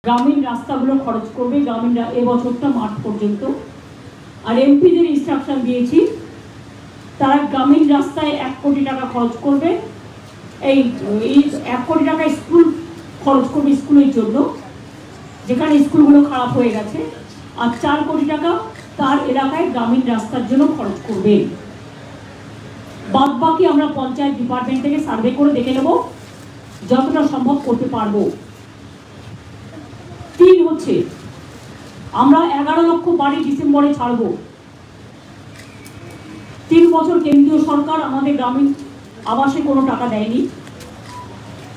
গ্রামীণ রাস্তাগুলো খরচ করবে, গ্রামীণ এবছরটা মার্চ পর্যন্ত। আর এমপিদের ইনস্ট্রাকশন দিয়েছি তারা গ্রামীণ রাস্তায় 1 কোটি টাকা খরচ করবে। এই 1 কোটি টাকা স্কুল খরচ করবে স্কুলের জন্য, যেখানে স্কুলগুলো খারাপ হয়ে গেছে, আর 4 কোটি টাকা তার এলাকায় গ্রামীণ রাস্তার জন্য খরচ করবে। বাদ বাকি আমরা পঞ্চায়েত ডিপার্টমেন্ট থেকে সার্ভে করে দেখে নেব যতটা সম্ভব করতে পারবো। 3 হচ্ছে আমরা 11 লক্ষ বাড়ি ডিসেম্বরে ছাড়ব। 3 বছর কেন্দ্রীয় সরকার আমাদের গ্রামীণ আবাসে কোনো টাকা দেয়নি,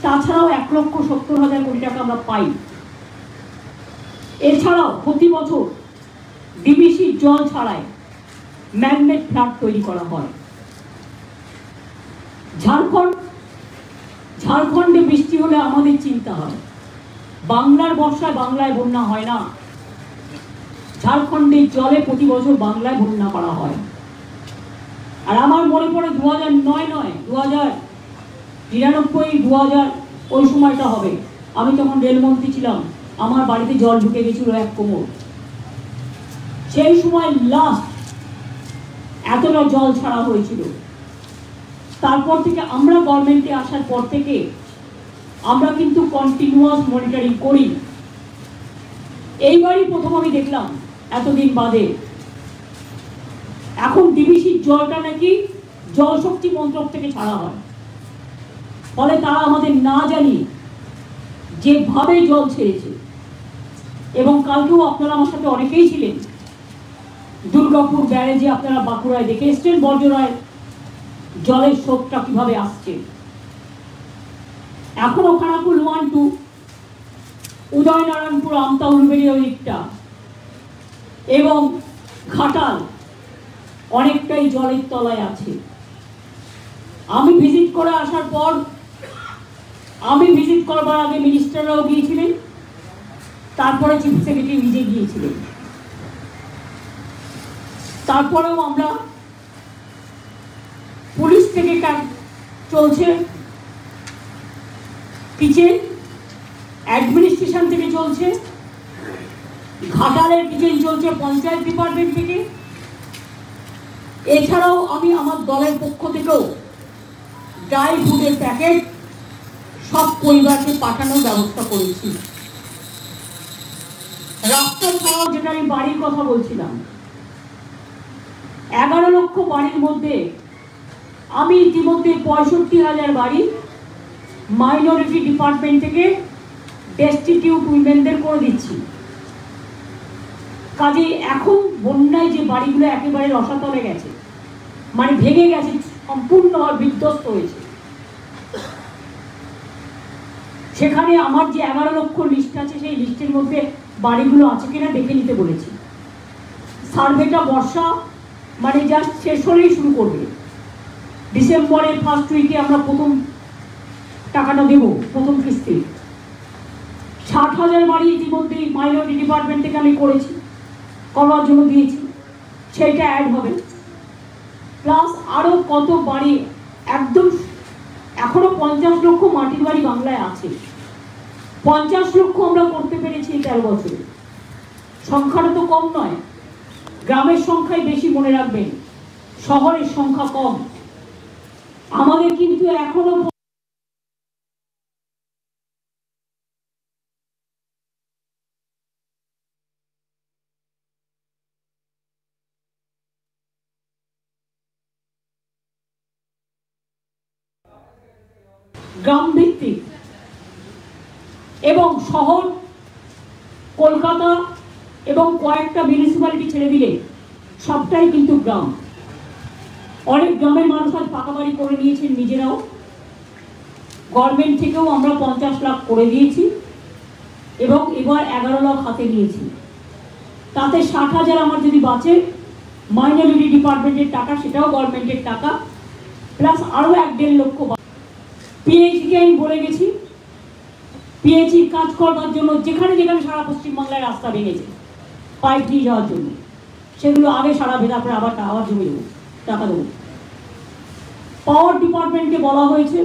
তাছাড়াও 1,70,000 কোটি টাকা আমরা পাই। এছাড়াও প্রতি বছর ডিবিসির জল ছাড়াই ম্যাগনেট ফ্ল্যাট তৈরি করা হয়। ঝাড়খণ্ডে বৃষ্টি হলে আমাদের চিন্তা হয়, বাংলার বর্ষায় বাংলায় বন্যা হয় না, ঝাড়খণ্ডের জলে প্রতি বছর বাংলায় বন্যা করা হয়। আর আমার মনে পড়ে 2009 নয় 2099 2000 ওই সময়টা হবে, আমি তখন রেলমন্ত্রী ছিলাম, আমার বাড়িতে জল ঢুকে গেছিল 1 কোমর। সেই সময় লাস্ট এতটা জল ছাড়া হয়েছিল। তারপর থেকে আমরা গভর্নমেন্টে আসার পর থেকে আমরা কিন্তু কন্টিনিউয়াস মনিটরিং করি। এইবারই প্রথম আমি দেখলাম এতদিন বাদে এখন ডিবিসির জলটা নাকি জলশক্তি মন্ত্রক থেকে ছাড়া হয়, ফলে তারা আমাদের না জানি যেভাবে জল ছেড়েছে। এবং কালকেও আপনারা আমার সাথে অনেকেই ছিলেন, দুর্গাপুর ব্যারেজে আপনারা বাঁকুড়ায় দেখে এসছেন বর্জরায় জলের স্রোতটা কিভাবে আসছে। এখনো খানাকুল 1, 2, উদয়নারায়ণপুর, আমতা, উলুবেড়ি ওই দিকটা এবং ঘাটাল অনেকটাই জলের তলায় আছে। আমি ভিজিট করে আসার পর, আমি ভিজিট করবার আগে মিনিস্টাররাও গিয়েছিলেন, তারপরে চিফ সেক্রেটারি নিজে গিয়েছিলেন। তারপরেও আমরা পুলিশ থেকে চলছে কিচেন, অ্যাডমিনিস্ট্রেশন থেকে চলছে, ঘাটালের কিচেন চলছে পঞ্চায়েত ডিপার্টমেন্ট থেকে। এছাড়াও আমি আমার দলের পক্ষ থেকেও ড্রাই ফুডের প্যাকেট সব পরিবারকে পাঠানোর ব্যবস্থা করেছি। রাস্তা ছাড়াও যেটা আমি বাড়ির কথা বলছিলাম, 11 লক্ষ বাড়ির মধ্যে আমি ইতিমধ্যে 65,000 বাড়ি মাইনরিটি ডিপার্টমেন্ট থেকে ডেস্টিটিউট উইমেনদের করে দিচ্ছি। কাজে এখন বন্যায় যে বাড়িগুলো একেবারে রসাতলে গেছে, মানে ভেঙে গেছে, সম্পূর্ণভাবে বিধ্বস্ত হয়েছে, সেখানে আমার যে 11 লক্ষ লিস্ট আছে সেই লিস্টের মধ্যে বাড়িগুলো আছে কিনা দেখে নিতে বলেছি। সার্ভেটা বর্ষা মানে জাস্ট শেষ হলেই শুরু করবে। ডিসেম্বরের ফার্স্ট উইকে আমরা প্রথম টাকাটা দেব, প্রথম কিস্তি। 60,000 বাড়ি ইতিমধ্যে মাইনরিটি ডিপার্টমেন্ট থেকে আমি করেছি, করবার জন্য দিয়েছি, সেইটা অ্যাড হবে। প্লাস আরও কত বাড়ি একদম, এখনো 50 লক্ষ মাটির বাড়ি বাংলায় আছে। 50 লক্ষ আমরা করতে পেরেছি 13 বছরে। সংখ্যাটা তো কম নয়, গ্রামের সংখ্যাই বেশি, মনে রাখবেন, শহরের সংখ্যা কম। আমাদের কিন্তু এখনো গ্রাম ভিত্তিক এবং শহর কলকাতা এবং কয়েকটা মিউনিসিপ্যালিটি ছেড়ে দিলে সবটাই কিন্তু গ্রাম। অনেক গ্রামের মানুষ আজ পাকা বাড়ি করে নিয়েছেন নিজেরাও। গভর্নমেন্ট থেকেও আমরা 50 লাখ করে দিয়েছি এবং এবার 11 লাখ হাতে নিয়েছি। তাতে 60,000 আমার যদি বাঁচে, মাইনরিটি ডিপার্টমেন্টের টাকা, সেটাও গভর্নমেন্টের টাকা, প্লাস আরও 1-1.5 লক্ষ। পিএইচকে আমি বলে গেছি, পিএইচির কাজ করবার জন্য যেখানে যেখানে সারা পশ্চিমবাংলায় রাস্তা ভেঙেছে পাইপ দিয়ে যাওয়ার জন্য, সেগুলো আগে সারাবে, তারপরে আবার জমি দেবো, টাকা দেবো। পাওয়ার ডিপার্টমেন্টকে বলা হয়েছে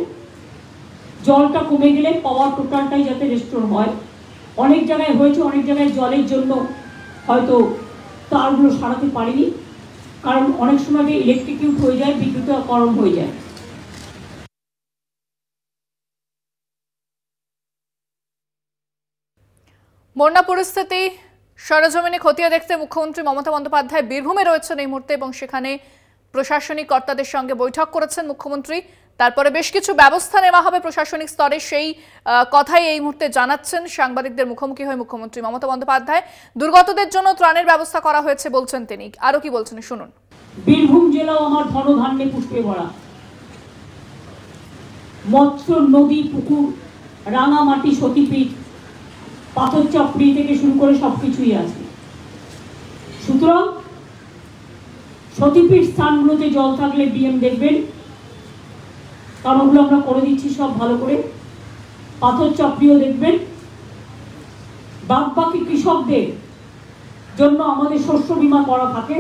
জলটা কমে গেলে পাওয়ার টোটালটাই যাতে রেস্টোর হয় অনেক জায়গায় হয়েছে, অনেক জায়গায় জলের জন্য হয়তো তারগুলো সারাতে পারিনি, কারণ অনেক সময় ইলেকট্রিকিউট হয়ে যায়, বিদ্যুৎকরণ হয়ে যায়। বন্যা পরিস্থিতি সরেজমিনে খতিয়ে দেখতে মুখ্যমন্ত্রী মমতা বন্দ্যোপাধ্যায় বীরভূমে রয়েছেন এই মুহূর্তে এবং সেখানে প্রশাসনিক কর্তাদের সঙ্গে বৈঠক করেছেন মুখ্যমন্ত্রী। তারপরে বেশ কিছু ব্যবস্থা নেওয়া হবে প্রশাসনিক স্তরে, সেই কথাই এই মুহূর্তে জানাচ্ছেন সাংবাদিকদের মুখোমুখি হয়ে মুখ্যমন্ত্রী মমতা বন্দ্যোপাধ্যায়। দুর্গতদের জন্য ত্রাণের ব্যবস্থা করা হয়েছে বলছেন তিনি। আরো কি বলছেন শুনুন। বীরভূম জেলাও আমার ধনধান্যে পুষ্পে ভরা, মৎস্য, নদী, পুকুর, রাঙামাটি, সতীপীঠ, পাথর চাপড়ি থেকে শুরু করে সবকিছুই আছে। সুতরাং সতীপীঠ স্থানগুলোতে জল থাকলে ডিএম দেখবেন, কারণ ওগুলো আমরা করে দিচ্ছি সব ভালো করে। পাথর চাপড়িও দেখবেন। বাকি কৃষকদের জন্য আমাদের শস্য বীমা করা থাকে।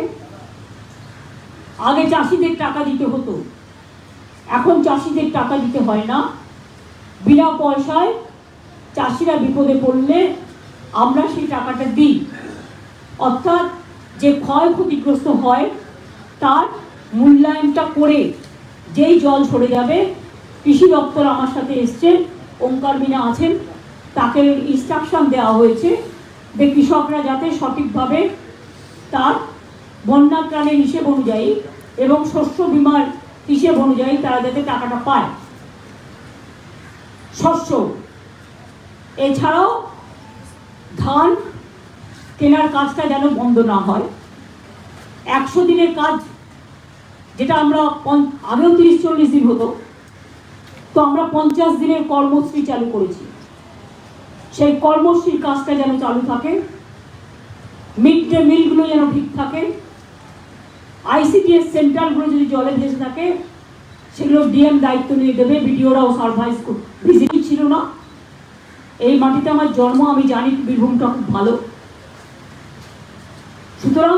আগে চাষিদের টাকা দিতে হতো, এখন চাষিদের টাকা দিতে হয় না। বিনা পয়সায় চাষিরা বিপদে পড়লে আমরা সেই টাকাটা দিই, অর্থাৎ যে ক্ষয়ক্ষতিগ্রস্ত হয় তার মূল্যায়নটা করে যেই জল সরে যাবে, কৃষি দপ্তর আমার সাথে এসছেন, ওঙ্কার মিনা আছেন, তাকে ইনস্ট্রাকশন দেওয়া হয়েছে যে কৃষকরা যাতে সঠিকভাবে তার বন্যা ত্রাণের হিসেব অনুযায়ী এবং শস্য বীমার হিসেব অনুযায়ী তারা যাতে টাকাটা পায়। শস্য এছাড়াও ধান কেনার কাজটা যেন বন্ধ না হয়। 100 দিনের কাজ, যেটা আমরা আগেও 30-40 দিন হতো, তো আমরা 50 দিনের কর্মশ্রী চালু করেছি। সেই কর্মশ্রীর কাজটা যেন চালু থাকে, মিড ডে মিলগুলো যেন ঠিক থাকে, ICDS সেন্টারগুলো যদি জলে ভেসে থাকে সেগুলো ডিএম দায়িত্ব নিয়ে দেবে, বিডিওরাও সার্ভাইস ভিজিট ছিল না। এই মাটিতে আমার জন্ম, আমি জানি বীরভূমটা খুব ভালো। সুতরাং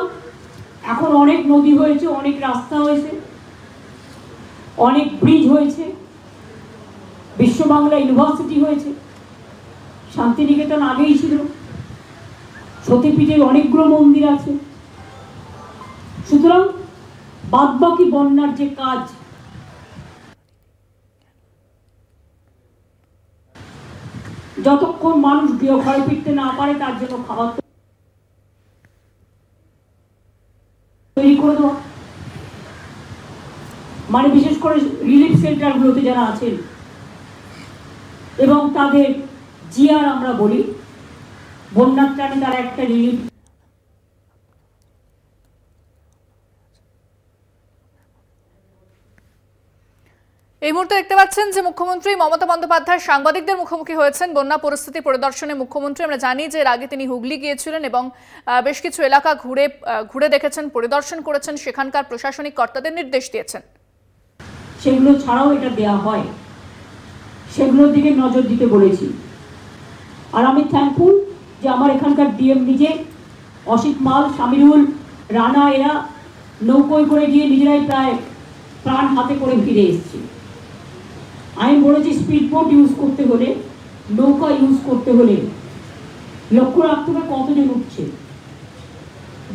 এখন অনেক নদী হয়েছে, অনেক রাস্তা হয়েছে, অনেক ব্রিজ হয়েছে, বিশ্ব বাংলা ইউনিভার্সিটি হয়েছে, শান্তিনিকেতন আগেই ছিল, সতীপীঠের অনেকগুলো মন্দির আছে। সুতরাং বাদবাকি বন্যার যে কাজ, যতক্ষণ মানুষ গৃহ ঘরে ফিরতে না পারে তার জন্য খাবার তৈরি করে দেওয়া, মানে বিশেষ করে রিলিফ সেন্টারগুলোতে যারা আছেন এবং তাদের জিআর আমরা বলি, বন্যার ত্রাণে তারা একটা রিলিফ। এই মুহূর্তে দেখতে পাচ্ছেন যে মুখ্যমন্ত্রী মমতা বন্দ্যোপাধ্যায় সাংবাদিকদের মুখোমুখি হয়েছেন বন্যা পরিস্থিতি পরিদর্শনে। মুখ্যমন্ত্রী, আমরা জানি যে এর আগে তিনি হুগলি গিয়েছিলেন এবং বেশ কিছু এলাকা ঘুরে দেখেছেন, পরিদর্শন করেছেন, সেখানকার প্রশাসনিক কর্তাদের নির্দেশ দিয়েছেন। সেগুলো ছাড়াও এটা দেওয়া হয়, সেগুলোর দিকে নজর দিতে বলেছি। আর আমি থ্যাঙ্কফুল যে আমার এখানকার ডিএম নিজে, অসিত মাল, শামিরুল, রানা, এরা নৌকোয় করে গিয়ে নিজেরাই প্রায় প্রাণ হাতে করে ফিরে এসেছে। আমি বলেছি স্পিড বোট ইউজ করতে হলে, নৌকা ইউজ করতে হলে লক্ষ্য রাখতে হবে কতজন উঠছে,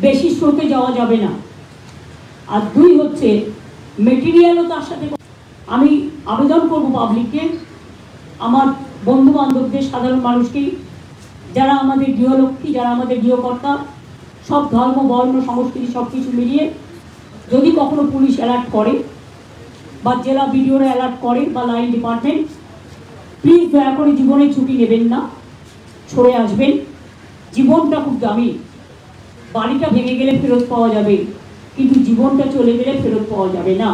বেশি স্রোতে যাওয়া যাবে না। আর 2 হচ্ছে মেটেরিয়ালও তার সাথে। আমি আবেদন করব পাবলিককে, আমার বন্ধু বান্ধবদের, সাধারণ মানুষকেই, যারা আমাদের গৃহলক্ষ্মী, যারা আমাদের গৃহকর্তা, সব ধর্ম, বর্ণ, সংস্কৃতি সব কিছু মিলিয়ে যদি কখনো পুলিশ অ্যালার্ট করে বা জেলা বিডিওরা অ্যালার্ট করে বা লাইন ডিপার্টমেন্ট, প্লিজ দয়া করে জীবনের ঝুঁকি নেবেন না, সরে আসবেন। জীবনটা খুব দামি, বাড়িটা ভেঙে গেলে ফেরত পাওয়া যাবে, কিন্তু জীবনটা চলে গেলে ফেরত পাওয়া যাবে না।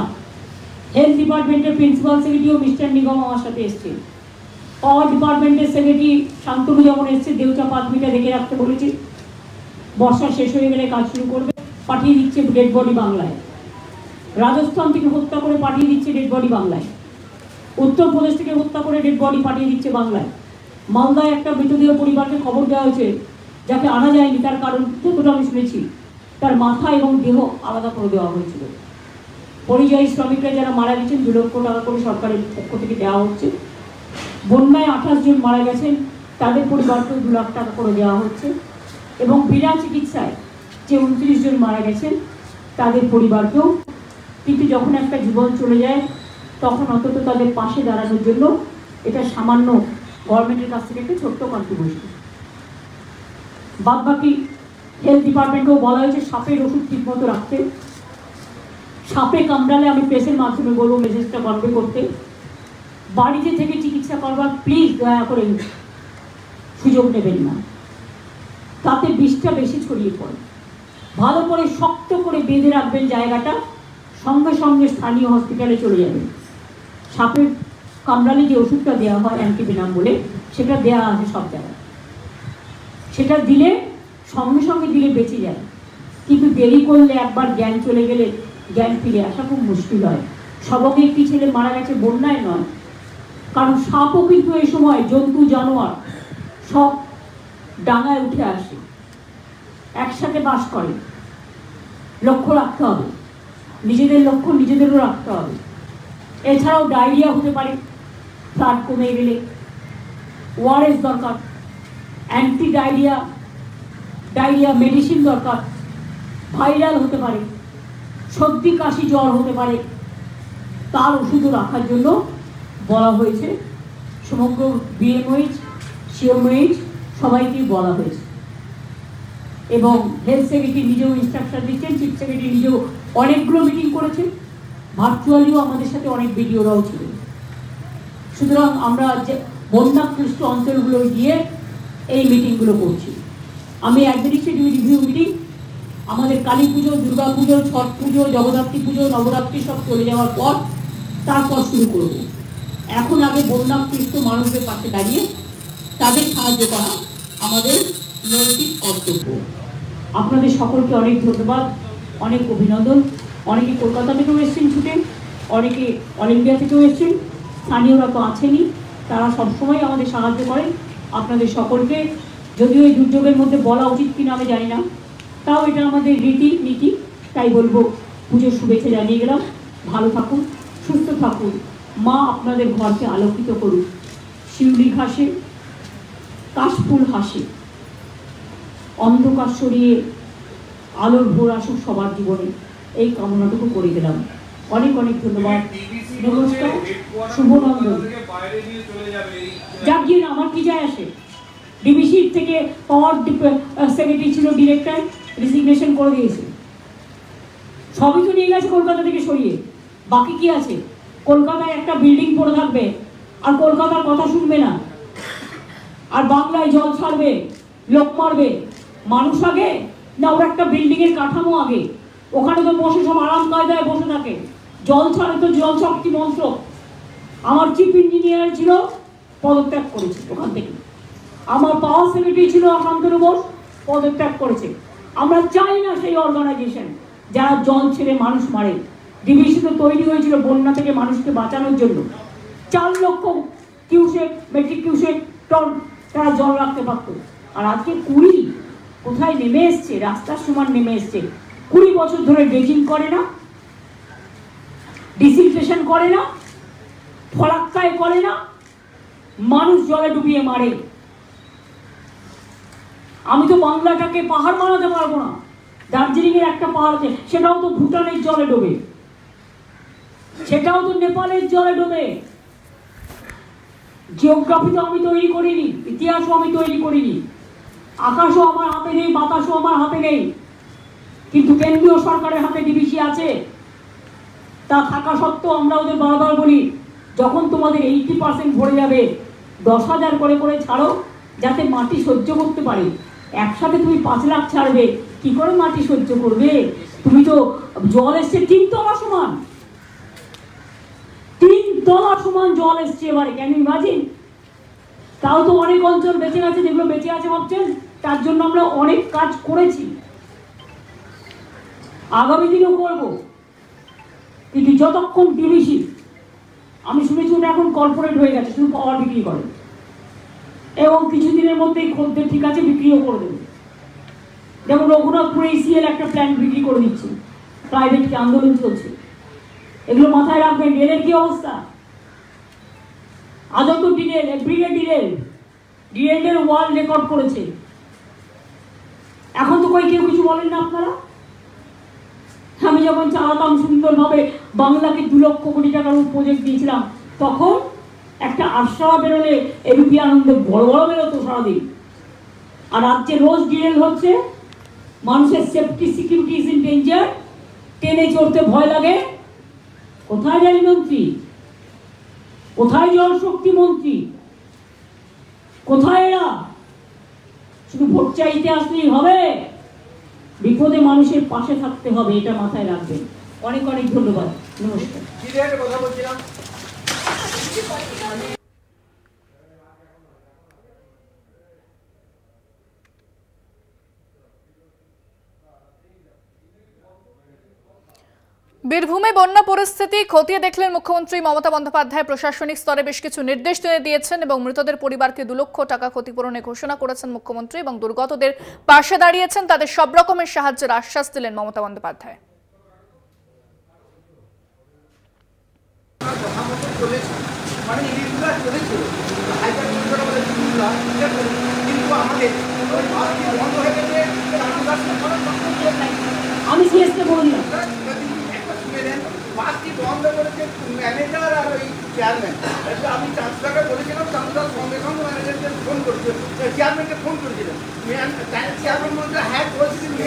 হেলথ ডিপার্টমেন্টের প্রিন্সিপাল সেক্রেটারিও মিস্টার নিগম আমার সাথে এসছে, পাওয়ার ডিপার্টমেন্টের সেক্রেটারি শান্তনু যেমন এসছে, দেউচা পাতমিটা দেখে রাখতে বলেছে, বর্ষা শেষ হয়ে গেলে কাজ শুরু করবে। পাঠিয়ে দিচ্ছে ডেড বডি বাংলায়, রাজস্থান থেকে হত্যা করে পাঠিয়ে দিচ্ছে ডেড বডি বাংলায়, উত্তরপ্রদেশ থেকে হত্যা করে ডেড বডি পাঠিয়ে দিচ্ছে বাংলায়। মালদায় একটা মৃতদেহ পরিবারকে খবর দেওয়া হয়েছে, যাকে আনা যায়নি, তার কারণ যতটা আমি শুনেছি তার মাথা এবং দেহ আলাদা করে দেওয়া হয়েছিল। পরিযায়ী শ্রমিকরা যারা মারা গেছেন 2 লক্ষ টাকা করে সরকারের পক্ষ থেকে দেওয়া হচ্ছে। বন্যায় 28 জন মারা গেছেন, তাদের পরিবারকেও 2 লাখ টাকা করে দেওয়া হচ্ছে, এবং বিনা চিকিৎসায় যে 29 জন মারা গেছেন তাদের পরিবারকেও। কিন্তু যখন একটা জীবন চলে যায় তখন অন্তত তাদের পাশে দাঁড়ানোর জন্য এটা সামান্য গভর্নমেন্টের কাছ থেকে একটা ছোট্ট কন্ট্রিবিউশন। বাদ বাকি হেলথ ডিপার্টমেন্টকেও বলা হয়েছে সাপের ওষুধ ঠিকমতো রাখতে। সাপে কামড়ালে আমি প্রেসের মাধ্যমে বলবো মেসেজটা কনভে করতে। বাড়িতে থেকে চিকিৎসা করবার প্লিজ দয়া করে সুযোগ নেবেন না, তাতে বিষটা বেশি ছড়িয়ে পড়ে। ভালো করে শক্ত করে বেঁধে রাখবেন জায়গাটা, সঙ্গে সঙ্গে স্থানীয় হসপিটালে চলে যাবেন। সাপের কামড়ালে যে ওষুধটা দেওয়া হয় অ্যান্টিভেনাম বলে, সেটা দেওয়া আছে সব জায়গায়, সেটা দিলে সঙ্গে সঙ্গে দিলে বেঁচে যায়। কিন্তু দেরি করলে একবার জ্ঞান চলে গেলে জ্ঞান ফিরে আসা খুব মুশকিল হয়। সবকে একটি ছেলে মারা গেছে বন্যায় নয়, কারণ সাপও কিন্তু এই সময় জন্তু জানোয়ার সব ডাঙায় উঠে আসে, একসাথে বাস করে। লক্ষ্য রাখতে হবে, নিজেদের লক্ষ্য নিজেদেরও রাখতে হবে। এছাড়াও ডায়রিয়া হতে পারে, ফ্লাড কমে গেলে ওআরএস দরকার, অ্যান্টি ডায়রিয়া মেডিসিন দরকার। ভাইরাল হতে পারে, সর্দি কাশি জ্বর হতে পারে, তার ওষুধও রাখার জন্য বলা হয়েছে। সমগ্র বিএমওএইচ সিএমওএইচ সবাইকেই বলা হয়েছে, এবং হেলথ সেক্রেটারি নিজেও ইনস্ট্রাকশন দিচ্ছেন, চিফ সেক্রেটারি নিজেও অনেকগুলো মিটিং করেছেন, ভার্চুয়ালিও আমাদের সাথে অনেক ভিডিওরাও ছিল। সুতরাং আমরা যে বন্যাক্লিষ্ট অঞ্চলগুলো গিয়ে এই মিটিংগুলো করছি। আমি অ্যাডমিনিস্ট্রেটিভ রিভিউ মিটিং আমাদের কালী পুজো, দুর্গা পুজো, ছট পুজো, জগদ্ধাত্রী পুজো, নবরাত্রি সব চলে যাওয়ার পর তারপর শুরু করব। এখন আগে বন্যাক্লিষ্ট মানুষদের পাশে দাঁড়িয়ে তাদের সাহায্য করা আমাদের নৈতিক কর্তব্য। আপনাদের সকলকে অনেক ধন্যবাদ, অনেক অভিনন্দন। অনেকে কলকাতা থেকেও এসেছেন ছুটে, অনেকে অল ইন্ডিয়া থেকেও এসেছেন, স্থানীয়রা তো আছেনই, তারা সবসময় আমাদের সাহায্য করেন। আপনাদের সকলকে, যদিও এই দুর্যোগের মধ্যে বলা উচিত কিনা আমি জানি না, তাও এটা আমাদের নীতি, তাই বলবো পুজোর শুভেচ্ছা জানিয়ে গেলাম। ভালো থাকুন, সুস্থ থাকুন, মা আপনাদের ঘরকে আলোকিত করুন। শিউলি ঘাসে কাশফুল হাসে, অন্ধকার সরিয়ে আলোর ভোর আসুক সবার জীবনে, এই কামনাটুকু করে দিলাম। অনেক অনেক ধন্যবাদ, নমস্কার, শুভনন্দন। যাক গিয়ে আমার কি যায় আসে, ডিবিসির থেকে পাওয়ার সেক্রেটারি ছিল ডিরেক্টর, রিজিগনেশন করে দিয়েছে। সবই তো নিয়ে গেছে কলকাতা থেকে সরিয়ে, বাকি কি আছে? কলকাতায় একটা বিল্ডিং পড়ে থাকবে আর কলকাতার কথা শুনবে না, আর বাংলায় জল ছাড়বে, লোক মারবে। মানুষ আগে না ওর একটা বিল্ডিংয়ের কাঠামো আগে? ওখানে তো বসে সব আরাম কায়দায় বসে থাকে। জল ছাড়ে তো জল শক্তি মন্ত্র। আমার চিফ ইঞ্জিনিয়ার ছিল, পদত্যাগ করেছে ওখান থেকে। আমার পাওয়ার সেক্রেটারি ছিল শান্তনু বোস, পদত্যাগ করেছে। আমরা চাই না সেই অর্গানাইজেশন যারা জল ছেড়ে মানুষ মারে। ডিবিসি তো তৈরি হয়েছিল বন্যা থেকে মানুষকে বাঁচানোর জন্য। 4 লক্ষ কিউসেক, মেট্রিক কিউসেক টন তারা জল রাখতে পারত। আর আজকে 20 কোথায় নেমে এসছে, রাস্তার সমান নেমে এসছে। 20 বছর ধরে ড্রেজিং করে না, ডিসইনফেকশন করে না, ফলাক্কায় করে না, মানুষ জলে ডুবিয়ে মারে। আমি তো বাংলাটাকে পাহাড় বানাতে পারবো না। দার্জিলিং এর একটা পাহাড় আছে, সেটাও তো ভুটানের জলে ডোবে, সেটাও তো নেপালের জলে ডোবে। জিওগ্রাফি তো আমি তৈরি করিনি, ইতিহাসও আমি তৈরি করিনি, আকাশও আমার হাতে নেই, বাতাসও আমার হাতে নেই। কিন্তু কেন্দ্রীয় সরকারের হাতে ডিবিসি আছে। তা থাকা সত্ত্বেও আমরা ওদের বারবার বলি, যখন তোমাদের 80% ভরে যাবে 10,000 করে করে ছাড়ো, যাতে মাটি সহ্য করতে পারে। একসাথে তুমি 5 লাখ ছাড়বে, কি করে মাটি সহ্য করবে? তুমি তো জল এসছে 3 তলা সমান, 3 তলা সমান জল এসছে এবারে, ক্যান ইউ ইমাজিন? তাও তো অনেক অঞ্চল বেঁচে গেছে, যেগুলো বেঁচে আছে ভাবছেন, তার জন্য আমরা অনেক কাজ করেছি, আগামী দিনেও করব। কিন্তু যতক্ষণ ডিবিসি, আমি শুনেছি ওটা এখন কর্পোরেট হয়ে গেছে, শুধু পাওয়ার বিক্রি করে, এবং কিছুদিনের মধ্যেই খদ্দের ঠিক আছে বিক্রিও করে দেবে। যেমন রঘুনাথপুরে ইসিএল একটা প্ল্যান্ট বিক্রি করে দিচ্ছে, প্রাইভেটকে আন্দোলন চলছে। এগুলো মাথায় রাখবেন। রেলের কি অবস্থা? আদৌ তো ডিরেল, এভরিডে ডিরেল। ডিএনএর ওয়ার্ল্ড রেকর্ড করেছে। এখন তো কেউ কিছু বলেন না আপনারা। আমি যখন চালাতাম সুন্দরভাবে বাংলাকে 2 লক্ষ কোটি টাকার প্রজেক্ট দিয়েছিলাম, তখন একটা আশ্রয় বেরোলে এবিপি আনন্দে বড় বড় বেরোতো সারাদিন। আর রাজ্যে রোজ ডিএল হচ্ছে, মানুষের safety security is in danger, ট্রেনে চড়তে ভয় লাগে। কোথায় রেল মন্ত্রী, কোথায় জলশক্তি মন্ত্রী, কোথায় এরা? শুধু ভোট চাইতে আসলেই হবে? বিপদে মানুষের পাশে থাকতে হবে, এটা মাথায় রাখবেন। অনেক অনেক ধন্যবাদ, নমস্কার। বীরভূমে বন্যা পরিস্থিতি খতিয়ে দেখলেন মুখ্যমন্ত্রী মমতা বন্দ্যোপাধ্যায়। প্রশাসনিক স্তরে বেশ কিছু নির্দেশ দিয়েছেন এবং মৃতদের পরিবারকে 2 লক্ষ টাকা ক্ষতিপূরণের ঘোষণা করেছেন মুখ্যমন্ত্রী এবং দুর্গতদের পাশে দাঁড়িয়েছেন, তাদের সব রকমের সাহায্যের আশ্বাস দিলেন মমতা বন্দ্যোপাধ্যায়। আমি সিএসকে বলে দিলাম, পাঁচটি বন্ধ করেছে ম্যানেজার আর ওই চেয়ারম্যান। আমি ট্রান্সফারটা বলেছিলাম, ট্রান্সফার সঙ্গে সঙ্গে ম্যানেজারকে ফোন করেছিল, চেয়ারম্যানকে ফোন করেছিলেন। চেয়ারম্যান বলছে হ্যাঁ করেছিলেন,